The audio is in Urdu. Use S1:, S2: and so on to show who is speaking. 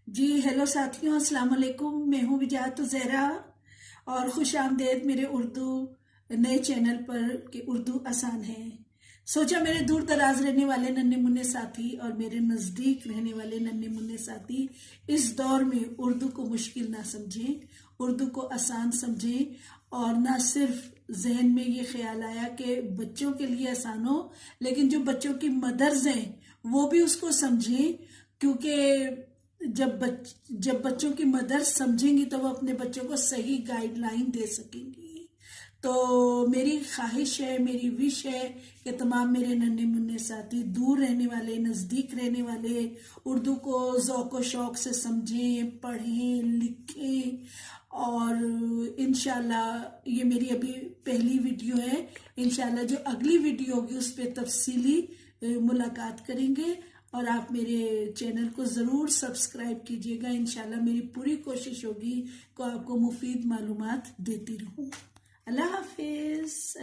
S1: جی ہیلو ساتھیوں، السلام علیکم۔ میں ہوں وجاہت زہرا اور خوش آمدید میرے اردو نئے چینل پر کہ اردو آسان ہے۔ سوچا میرے دور دراز رہنے والے ننھے منھے ساتھی اور میرے نزدیک رہنے والے ننھے منھے ساتھی اس دور میں اردو کو مشکل نہ سمجھیں، اردو کو آسان سمجھیں، اور نہ صرف ذہن میں یہ خیال آیا کہ بچوں کے لیے آسان ہو، لیکن جو بچوں کی مدرز ہیں وہ بھی اس کو سمجھیں، کیونکہ جب بچوں کی مدر سمجھیں گی تو وہ اپنے بچوں کو صحیح گائیڈ لائن دے سکیں گی۔ تو میری خواہش ہے، میری وش ہے کہ تمام میرے ننھے منھے ساتھی، دور رہنے والے، نزدیک رہنے والے، اردو کو ذوق و شوق سے سمجھیں، پڑھیں، لکھیں، اور انشاءاللہ یہ میری ابھی پہلی ویڈیو ہے۔ انشاءاللہ جو اگلی ویڈیو ہوگی اس پہ تفصیلی ملاقات کریں گے، اور آپ میرے چینل کو ضرور سبسکرائب کیجیے گا۔ انشاءاللہ میری پوری کوشش ہوگی کہ آپ کو مفید معلومات دیتی رہوں۔ اللہ حافظ۔